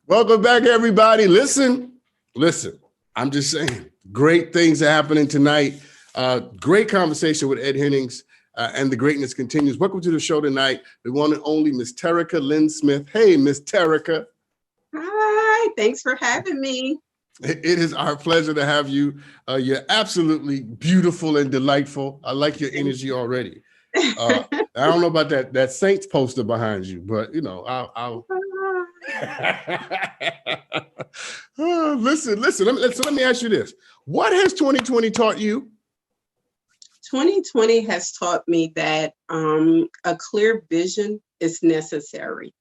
Welcome back, everybody. Listen. I'm just saying, great things are happening tonight. Great conversation with Ed Hennings, and the greatness continues. Welcome to the show tonight, the one and only Miss Terrica Lynn Smith. Hey, Miss Terrica. Hi, thanks for having me. It is our pleasure to have you. You're absolutely beautiful and delightful. I like your energy already. I don't know about that Saints poster behind you, but you know, I'll listen. Let me ask you this: what has 2020 taught you? 2020 has taught me that a clear vision is necessary.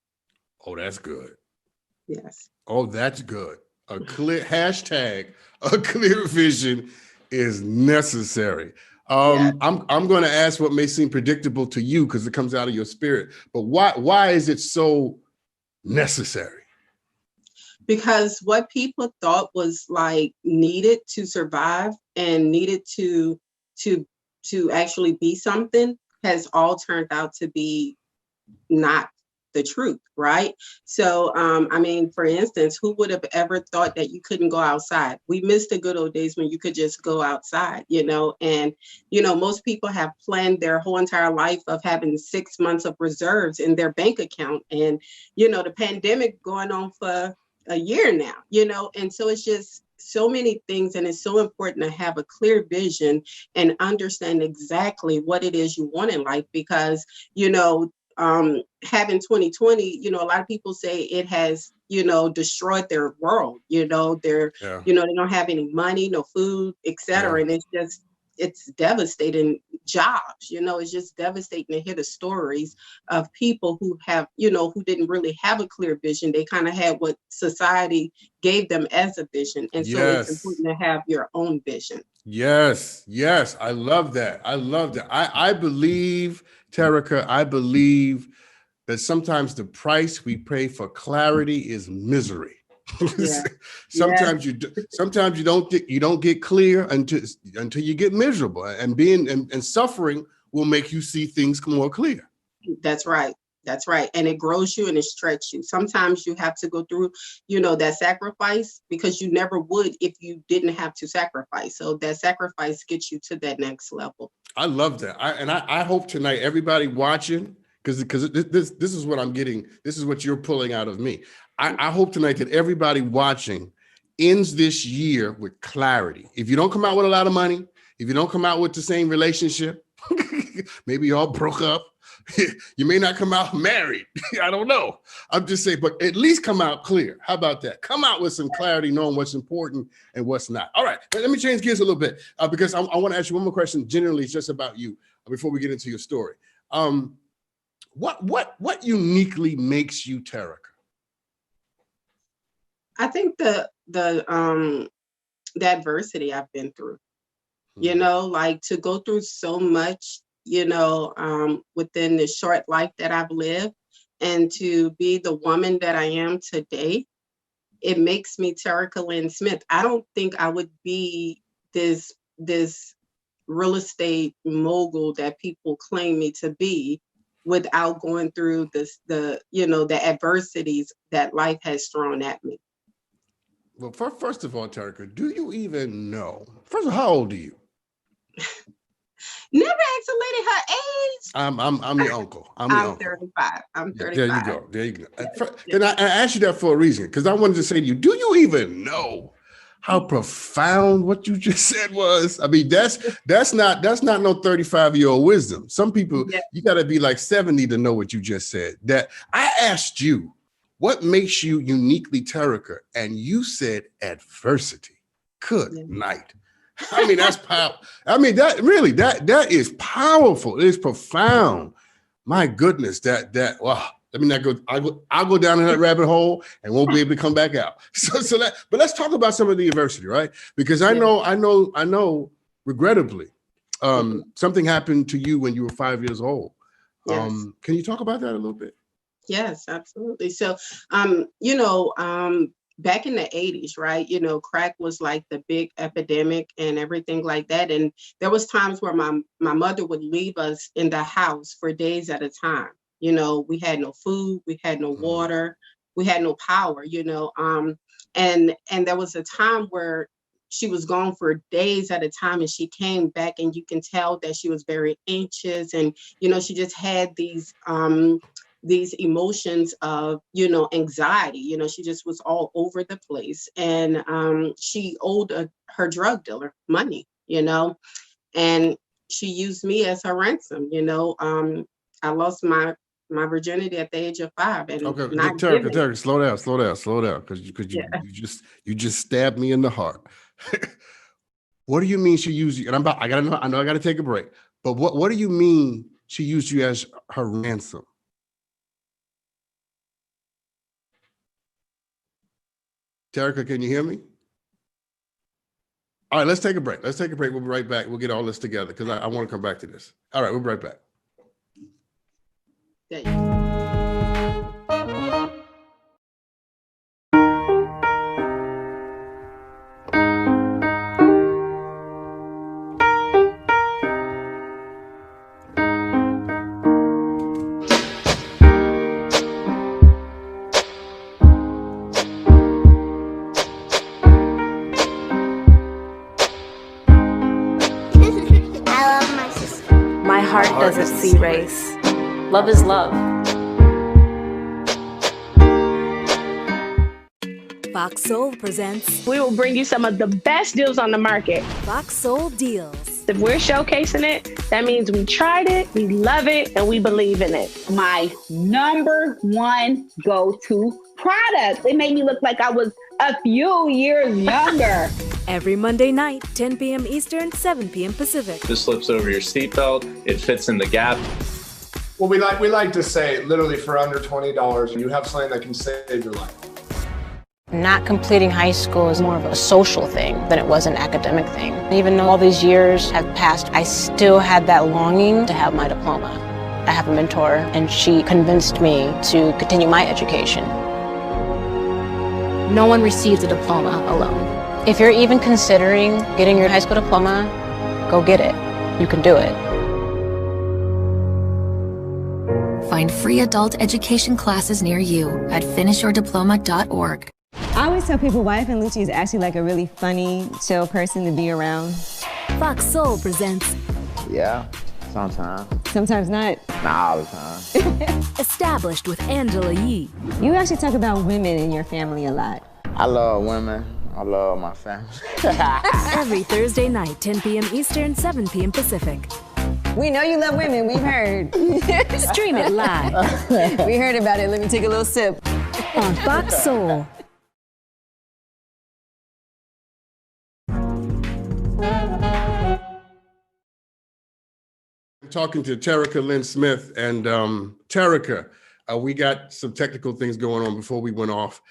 Oh, that's good. Yes. Oh, that's good. A clear vision is necessary. Yes. I'm going to ask what may seem predictable to you because it comes out of your spirit. But why is it so necessary? Because what people thought was like needed to survive and needed to actually be something has all turned out to be not the truth, right? So, I mean, for instance, who would have ever thought that you couldn't go outside? We missed the good old days when you could just go outside, you know, and, you know, most people have planned their whole entire life of having 6 months of reserves in their bank account. And, you know, the pandemic going on for a year now, you know, and so it's just so many things. And it's so important to have a clear vision and understand exactly what it is you want in life, because, you know, having 2020, you know, a lot of people say it has, you know, destroyed their world. You know, you know, they don't have any money, no food, etc. And it's devastating jobs. You know, it's just devastating to hear the stories of people who have, you know, who didn't really have a clear vision. They kind of had what society gave them as a vision. And so it's important to have your own vision. Yes. I love that. I believe, Terrica, I believe that sometimes the price we pay for clarity is misery. Yeah. Sometimes you don't get clear until you get miserable, and suffering will make you see things more clear. That's right. That's right. And it grows you and it stretches you. Sometimes you have to go through, you know, that sacrifice, because you never would if you didn't have to sacrifice. So that sacrifice gets you to that next level. I love that. I hope tonight everybody watching, because this is what I'm getting. This is what you're pulling out of me. I hope tonight that everybody watching ends this year with clarity. If you don't come out with a lot of money, if you don't come out with the same relationship, maybe y'all broke up. You may not come out married. I don't know. I'm just saying, but at least come out clear. How about that? Come out with some clarity, knowing what's important and what's not. All right, let me change gears a little bit because I want to ask you one more question. Generally, it's just about you before we get into your story. What uniquely makes you Terrica? I think the adversity I've been through. You know, like to go through so much, you know, within the short life that I've lived, and to be the woman that I am today, it makes me Terrica Lynn Smith. I don't think I would be this real estate mogul that people claim me to be without going through the adversities that life has thrown at me. Well, first of all, Terrica, do you even know? First of all, how old are you? Never asked a lady her age. I'm your uncle. I'm 35. I'm 35. There you go. And I asked you that for a reason, because I wanted to say to you, do you even know how profound what you just said was? I mean, that's not no 35-year-old wisdom. Some people, you got to be like 70 to know what you just said. That I asked you, what makes you uniquely Terrica? And you said adversity. Good night. I mean, that's powerful. I mean, that is powerful. It is profound. My goodness, wow. I mean, I'll go down in that rabbit hole and won't be able to come back out. But let's talk about some of the adversity, right? Because I know, regrettably, something happened to you when you were 5 years old. Yes. Can you talk about that a little bit? Yes, absolutely. So, back in the 80s, right, you know, crack was like the big epidemic and everything like that. And there was times where my mother would leave us in the house for days at a time, You know, we had no food, we had no water, we had no power, you know. And there was a time where she was gone for days at a time, and she came back, and you can tell that she was very anxious, and you know, she just had these emotions of, you know, anxiety. You know, she just was all over the place, and she owed her drug dealer money, you know, and she used me as her ransom. You know, I lost my virginity at the age of 5, and Okay, not Terrica, given. slow down, because Yeah. you just stabbed me in the heart. What do you mean she used you? And I gotta take a break. But what do you mean she used you as her ransom? Terrica, can you hear me? All right, let's take a break. We'll be right back. We'll get all this together because I want to come back to this. All right, we'll be right back. Yeah. I love my sister. My heart doesn't see race. Love is love. Fox Soul presents We will bring you some of the best deals on the market. Fox Soul Deals. If we're showcasing it, that means we tried it, we love it, and we believe in it. My number one go-to product. It made me look like I was a few years younger. Every Monday night, 10 p.m. Eastern, 7 p.m. Pacific. This slips over your seatbelt. It fits in the gap. Well, we like to say, literally for under $20, you have something that can save your life. Not completing high school is more of a social thing than it was an academic thing. Even though all these years have passed, I still had that longing to have my diploma. I have a mentor, and she convinced me to continue my education. No one receives a diploma alone. If you're even considering getting your high school diploma, go get it. You can do it. Find free adult education classes near you at finishyourdiploma.org. I always tell people Wife and Lucci is actually like a really funny, chill person to be around. Fox Soul presents Yeah, sometimes. Sometimes not. Not all the time. Established with Angela Yee. You actually talk about women in your family a lot. I love women. I love my family. Every Thursday night, 10 p.m. Eastern, 7 p.m. Pacific. We know you love women, we've heard. Stream it live. We heard about it, let me take a little sip. On Fox Soul. I'm talking to Terrica Lynn Smith, and Terrica, we got some technical things going on before we went off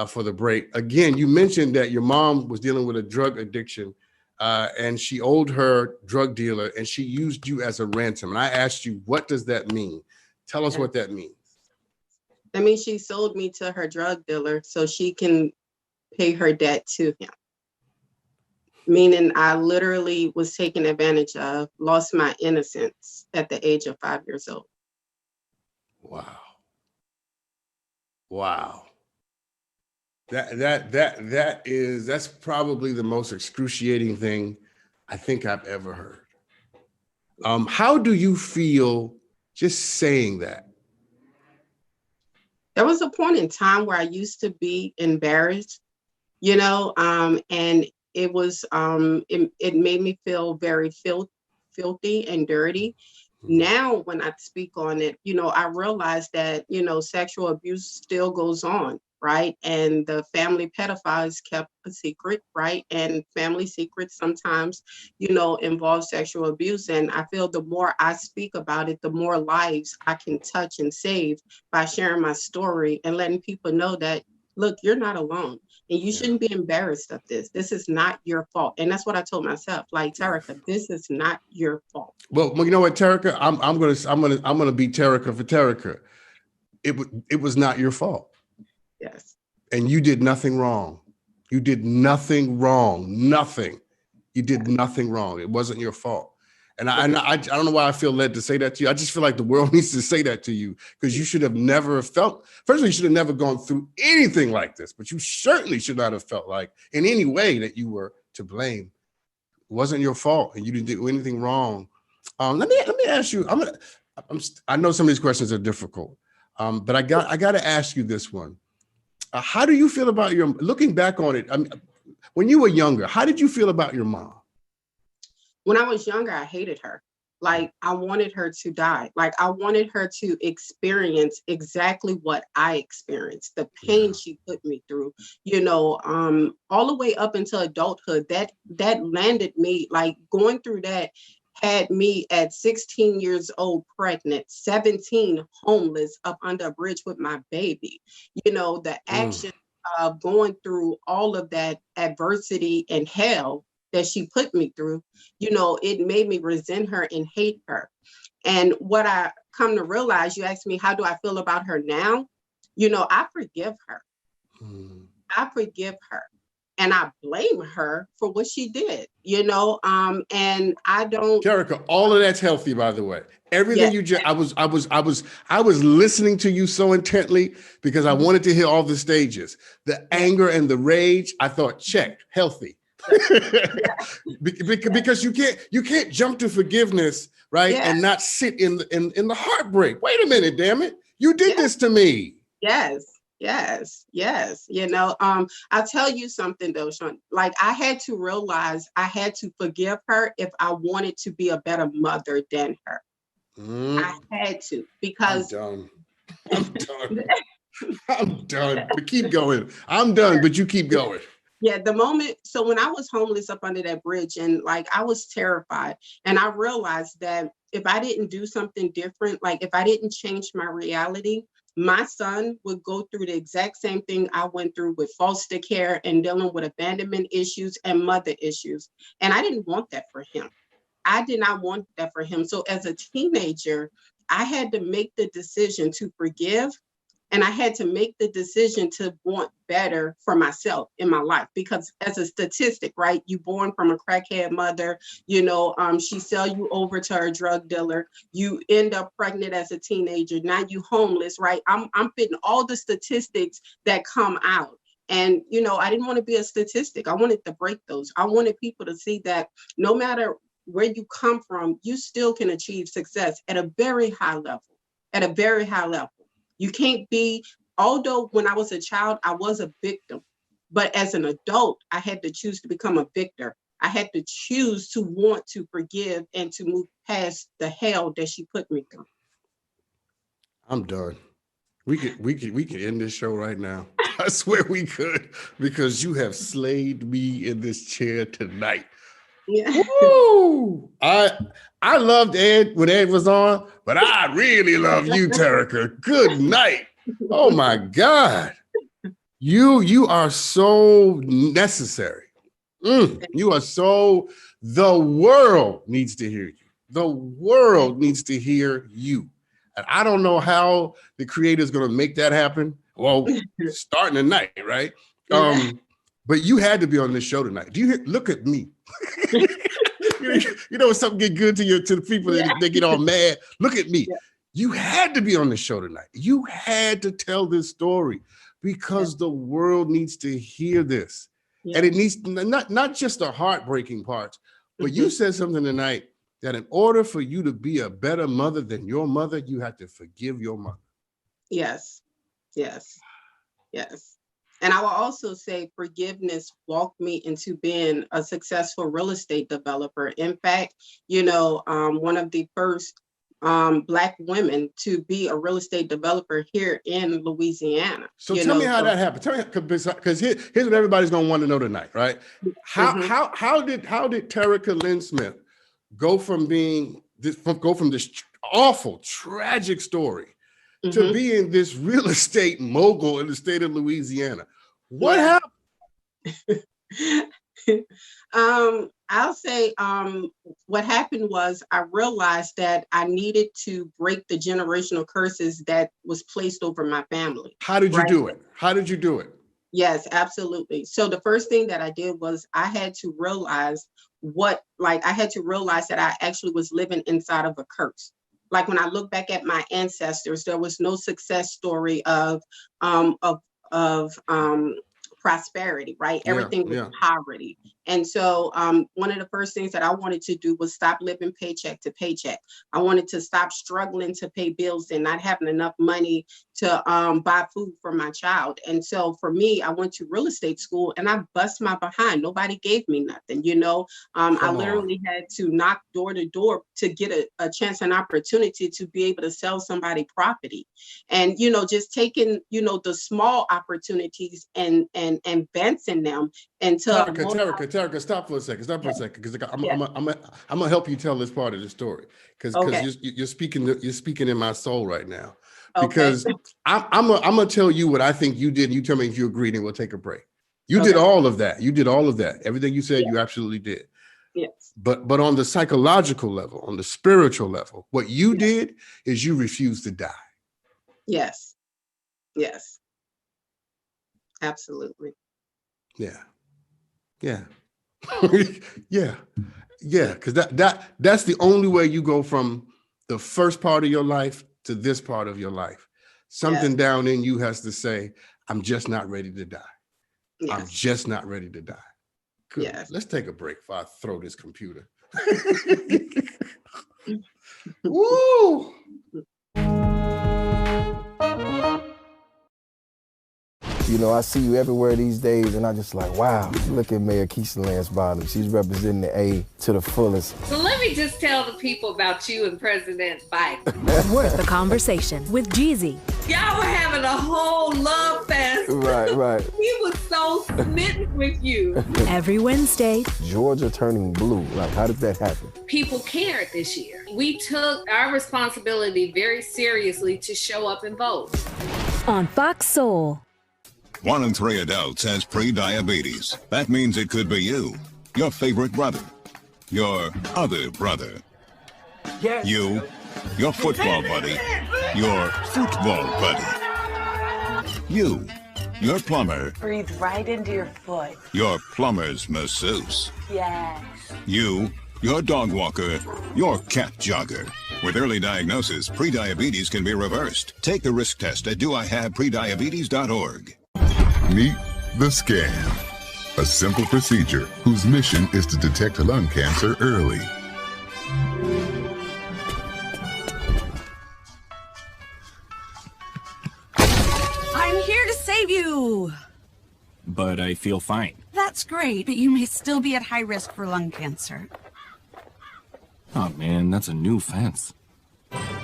for the break. Again, you mentioned that your mom was dealing with a drug addiction, and she owed her drug dealer, and she used you as a ransom. And I asked you, what does that mean? Tell us what that means. That means she sold me to her drug dealer so she can pay her debt to him. Meaning I literally was taken advantage of, lost my innocence at the age of 5 years old. Wow. Wow. That's probably the most excruciating thing I think I've ever heard. How do you feel just saying that? There was a point in time where I used to be embarrassed, you know, and it was it made me feel very filthy and dirty. Now, when I speak on it, you know, I realize that, you know, sexual abuse still goes on, right? And the family pedophiles kept a secret, right? And family secrets sometimes, you know, involve sexual abuse. And I feel the more I speak about it, the more lives I can touch and save by sharing my story and letting people know that, look, you're not alone. And you shouldn't be embarrassed of this. This is not your fault. And that's what I told myself. Like, Terrica, this is not your fault. Well, you know what, Terrica, I'm gonna be Terrica for Terrica. It was not your fault. Yes. And you did nothing wrong. You did nothing wrong. Nothing. You did nothing wrong. It wasn't your fault. And I don't know why I feel led to say that to you. I just feel like the world needs to say that to you, because you should have never felt, first of all, you should have never gone through anything like this, but you certainly should not have felt like in any way that you were to blame. It wasn't your fault and you didn't do anything wrong. Let me ask you, I know some of these questions are difficult, but I got to ask you this one. How do you feel about looking back on it? When you were younger, how did you feel about your mom? When I was younger, I hated her. Like, I wanted her to die. Like, I wanted her to experience exactly what I experienced, the pain she put me through, all the way up until adulthood. That landed me, like, going through that had me at 16 years old, pregnant, 17, homeless, up under a bridge with my baby. The action of going through all of that adversity and hell that she put me through, it made me resent her and hate her. And what I come to realize, you asked me, how do I feel about her now? I forgive her. I forgive her. And I blame her for what she did, and I don't. Terrica, all of that's healthy, by the way. Everything you just, I was listening to you so intently because I wanted to hear all the stages. The anger and the rage, I thought, check, healthy. Because you can't jump to forgiveness, right? And not sit in the heartbreak. Wait a minute, damn it. You did this to me. Yes. I'll tell you something though, Sean. Like, I had to realize I had to forgive her if I wanted to be a better mother than her. I had to, because I'm done. I'm done. But keep going. I'm done, but you keep going. Yeah, so when I was homeless up under that bridge, and like, I was terrified, and I realized that if I didn't do something different, like if I didn't change my reality, my son would go through the exact same thing I went through with foster care and dealing with abandonment issues and mother issues. And I didn't want that for him. I did not want that for him. So as a teenager, I had to make the decision to forgive. And I had to make the decision to want better for myself in my life, because as a statistic, right, you born from a crackhead mother, she sell you over to her drug dealer, you end up pregnant as a teenager, now you homeless, right? I'm fitting all the statistics that come out. And, I didn't want to be a statistic. I wanted to break those. I wanted people to see that no matter where you come from, you still can achieve success at a very high level. You can't be, although when I was a child, I was a victim, but as an adult, I had to choose to become a victor. I had to choose to want to forgive and to move past the hell that she put me through. I'm done. We could end this show right now. I swear we could, because you have slayed me in this chair tonight. Yeah. Woo! I loved Ed when Ed was on, but I really love you, Terrica. Good night. Oh my God. You are so necessary. You are so, the world needs to hear you. The world needs to hear you. And I don't know how the creator is going to make that happen. Well, starting tonight, right? But you had to be on this show tonight. Do you hear? Look at me. When something get good to the people that they get all mad. Look at me. You had to be on the show tonight. You had to tell this story because the world needs to hear this. And it needs not just the heartbreaking parts, but you said something tonight that in order for you to be a better mother than your mother, you have to forgive your mother. Yes. And I will also say forgiveness walked me into being a successful real estate developer. In fact, one of the first Black women to be a real estate developer here in Louisiana. So tell me how that happened. Tell me, because here's what everybody's gonna want to know tonight, right? How did Terrica Lynn Smith go from this awful, tragic story to being this real estate mogul in the state of Louisiana? What happened? I'll say what happened was I realized that I needed to break the generational curses that was placed over my family. How did you do it? How did you do it? Yes, absolutely. So the first thing that I did was I had to realize like I had to realize that I actually was living inside of a curse. Like when I look back at my ancestors, there was no success story of prosperity, right? Everything was poverty. And so one of the first things that I wanted to do was stop living paycheck to paycheck. I wanted to stop struggling to pay bills and not having enough money to buy food for my child. And so for me, I went to real estate school and I bust my behind. Nobody gave me nothing, you know. I literally had to knock door to door to get a chance, an opportunity to be able to sell somebody property. And, you know, just taking, you know, the small opportunities and advancing them until Terrica, stop for a second, because I'm gonna help you tell this part of the story, because you're speaking in my soul right now. Because I'm gonna tell you what I think you did, and you tell me if you agree, and we'll take a break. You did all of that. You did all of that. Everything you said, you absolutely did. Yes. But on the psychological level, on the spiritual level, what you did is you refused to die. Yes. Yes. Absolutely. Yeah. Yeah. Yeah. Because that's the only way you go from the first part of your life to this part of your life. Something down in you has to say, I'm just not ready to die. Yes. I'm just not ready to die. Good. Yes. Let's take a break before I throw this computer. Woo! You know, I see you everywhere these days, and I just like, wow, look at Mayor Keisha Lance Bottom. She's representing the A to the fullest. So let me just tell the people about you and President Biden. Worth the conversation with Jeezy. Y'all were having a whole love fest. Right. He was so smitten with you. Every Wednesday. Georgia turning blue. Like, how did that happen? People cared this year. We took our responsibility very seriously to show up and vote. On Fox Soul. 1 in 3 adults has pre-diabetes. That means it could be you, your favorite brother, your other brother, you, your football buddy, your football buddy, you, your plumber. Breathe right into your foot. Your plumber's masseuse. Yes. You, your dog walker, your cat jogger. With early diagnosis, pre-diabetes can be reversed. Take the risk test at doihaveprediabetes.org. Meet the Scan, a simple procedure whose mission is to detect lung cancer early. I'm here to save you. But I feel fine. That's great, but you may still be at high risk for lung cancer. Oh man, that's a new fence.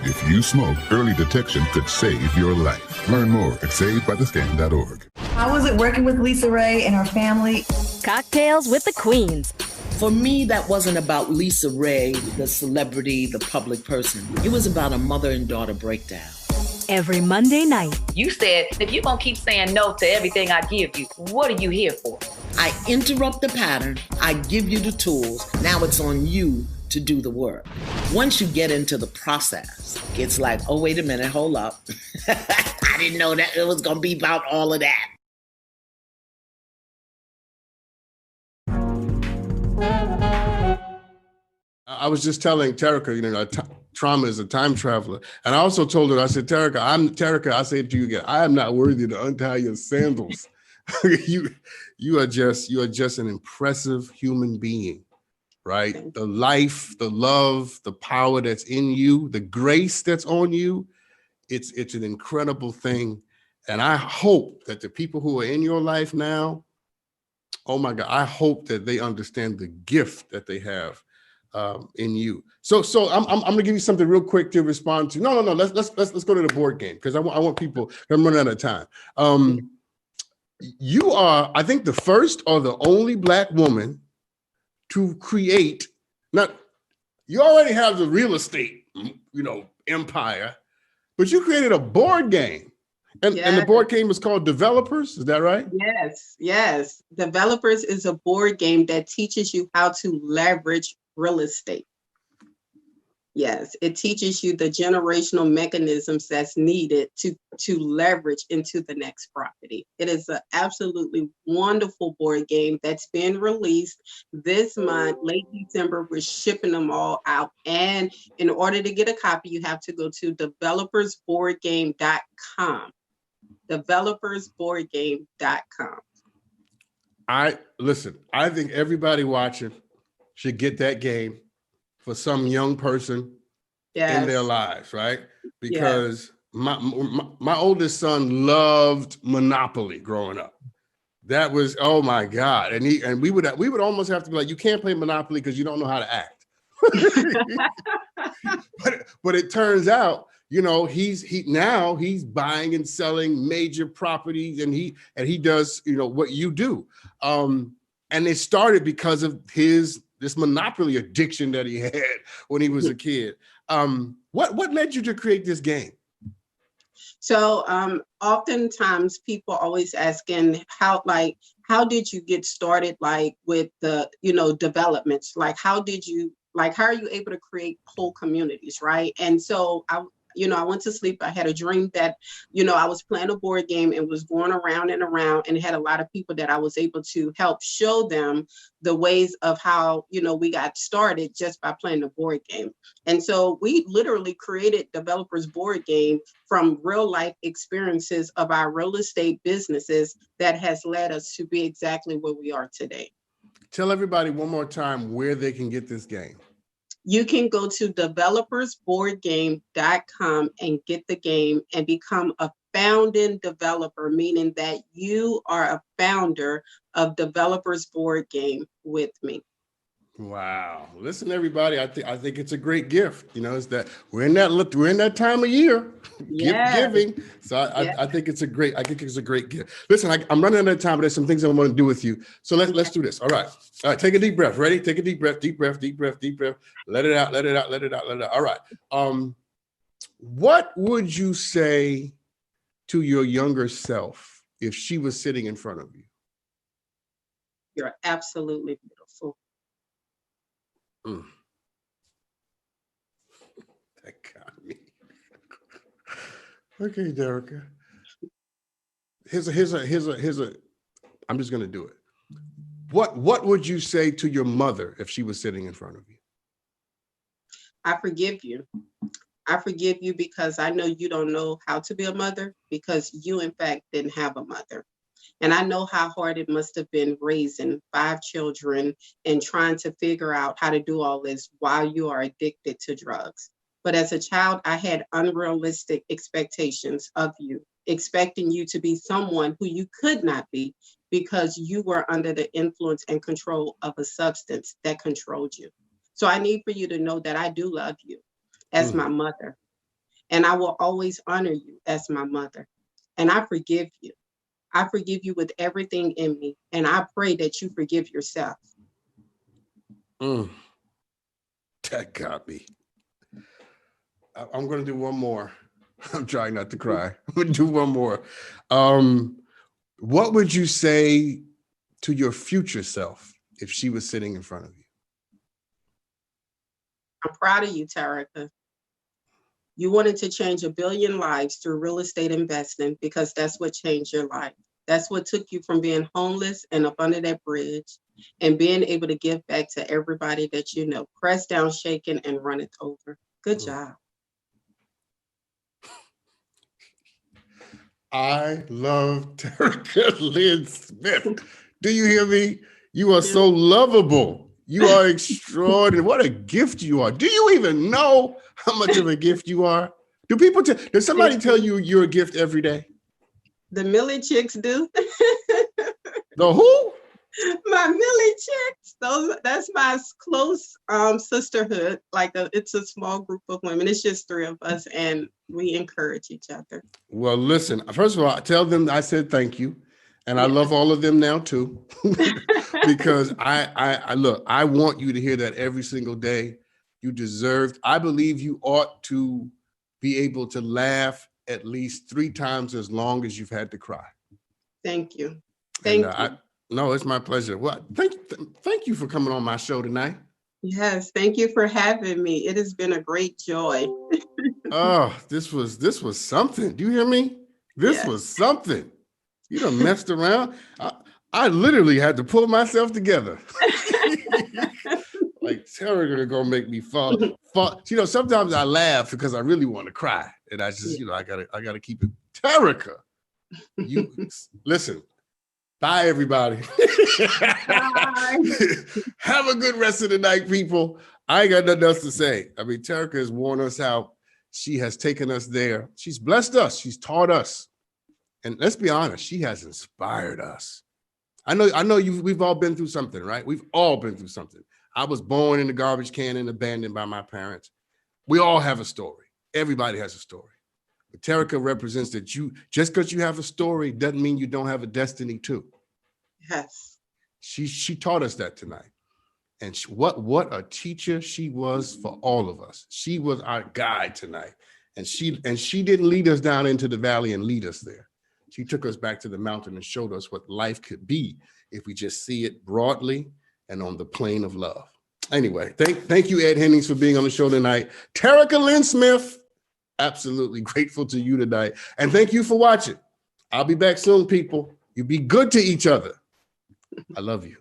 If you smoke, early detection could save your life. Learn more at savedbythescan.org. How was it working with Lisa Ray and her family? Cocktails with the Queens. For me, that wasn't about Lisa Ray, the celebrity, the public person. It was about a mother and daughter breakdown. Every Monday night. You said, if you're going to keep saying no to everything I give you, what are you here for? I interrupt the pattern. I give you the tools. Now it's on you to do the work. Once you get into the process, it's like, oh, wait a minute, hold up. I didn't know that it was going to be about all of that. I was just telling Terrica, you know, trauma is a time traveler. And I also told her, I said, Terrica, I say to you again, I am not worthy to untie your sandals. You are just an impressive human being, right? The life, the love, the power that's in you, the grace that's on you, it's an incredible thing. And I hope that the people who are in your life now, oh my God, I hope that they understand the gift that they have in you. So I'm gonna give you something real quick to respond to. No. Let's go to the board game, because I want people. I'm running out of time. You are, I think, the first or the only Black woman to create. Not, you already have the real estate, empire, but you created a board game, and the board game is called Developers. Is that right? Yes. Developers is a board game that teaches you how to leverage real estate. Yes, it teaches you the generational mechanisms that's needed to leverage into the next property. It is an absolutely wonderful board game that's been released this month, late December. We're shipping them all out. And in order to get a copy, you have to go to developersboardgame.com. Developersboardgame.com. I think everybody watching should get that game for some young person in their lives, right? Because my oldest son loved Monopoly growing up. That was, oh my God. And we would almost have to be like, you can't play Monopoly because you don't know how to act. but it turns out, you know, he's buying and selling major properties, and he does, you know, what you do. And it started because of this Monopoly addiction that he had when he was a kid. What led you to create this game? So oftentimes people always asking how did you get started, like with the, you know, developments, like how are you able to create whole communities, right? And so I went to sleep. I had a dream that, you know, I was playing a board game and was going around and around, and had a lot of people that I was able to help show them the ways of how, you know, we got started just by playing the board game. And so we literally created Developers Board Game from real life experiences of our real estate businesses that has led us to be exactly where we are today. Tell everybody one more time where they can get this game. You can go to developersboardgame.com and get the game and become a founding developer, meaning that you are a founder of Developers Board Game with me. Wow. Listen, everybody, I think it's a great gift. You know, it's that we're in that time of year, gift giving. So I think it's a great gift. Listen, I'm running out of time, but there's some things I want to do with you. So let's do this. All right. Take a deep breath. Ready? Take a deep breath, deep breath, deep breath, deep breath. Let it out, let it out, let it out, let it out. All right. What would you say to your younger self if she was sitting in front of you? You're absolutely beautiful. That got me. Okay, Terrica. Here's a. I'm just gonna do it. What would you say to your mother if she was sitting in front of you? I forgive you. I forgive you because I know you don't know how to be a mother, because you in fact didn't have a mother. And I know how hard it must have been raising 5 children and trying to figure out how to do all this while you are addicted to drugs. But as a child, I had unrealistic expectations of you, expecting you to be someone who you could not be because you were under the influence and control of a substance that controlled you. So I need for you to know that I do love you as my mother, and I will always honor you as my mother. And I forgive you. I forgive you with everything in me, and I pray that you forgive yourself. That got me. I'm going to do one more. I'm trying not to cry. I'm going to do one more. What would you say to your future self if she was sitting in front of you? I'm proud of you, Terrica. You wanted to change 1 billion lives through real estate investing because that's what changed your life. That's what took you from being homeless and up under that bridge and being able to give back to everybody that you know. Press down, shaken, and run it over. Good job. I love Terrica Lynn Smith. Do you hear me? You are so lovable. You are extraordinary. What a gift you are. Do you even know how much of a gift you are? Does somebody tell you you're a gift every day? The Millie chicks do. The who? My Millie chicks. That's my close sisterhood. It's a small group of women. It's just 3 of us, and we encourage each other. Well, listen, first of all, tell them I said thank you. And I love all of them now too, because I want you to hear that every single day. You deserve. I believe you ought to be able to laugh at least 3 times as long as you've had to cry. Thank you. Thank you. No, it's my pleasure. Well, thank you for coming on my show tonight. Yes, thank you for having me. It has been a great joy. Oh, this was something. Do you hear me? This was something. You done messed around. I literally had to pull myself together. Like Terrica gonna make me fall. You know, sometimes I laugh because I really want to cry, and I just, I gotta keep it. Terrica, you listen. Bye, everybody. Bye. Have a good rest of the night, people. I ain't got nothing else to say. I mean, Terrica has worn us out. She has taken us there. She's blessed us. She's taught us. And let's be honest, she has inspired us. I know we've all been through something, right? We've all been through something. I was born in a garbage can and abandoned by my parents. We all have a story. Everybody has a story. But Terrica represents that just because you have a story doesn't mean you don't have a destiny too. Yes. She taught us that tonight. And what a teacher she was for all of us. She was our guide tonight. And she didn't lead us down into the valley and lead us there. She took us back to the mountain and showed us what life could be if we just see it broadly and on the plane of love. Anyway, thank you, Ed Hennings, for being on the show tonight. Terrica Lynn Smith, absolutely grateful to you tonight. And thank you for watching. I'll be back soon, people. You be good to each other. I love you.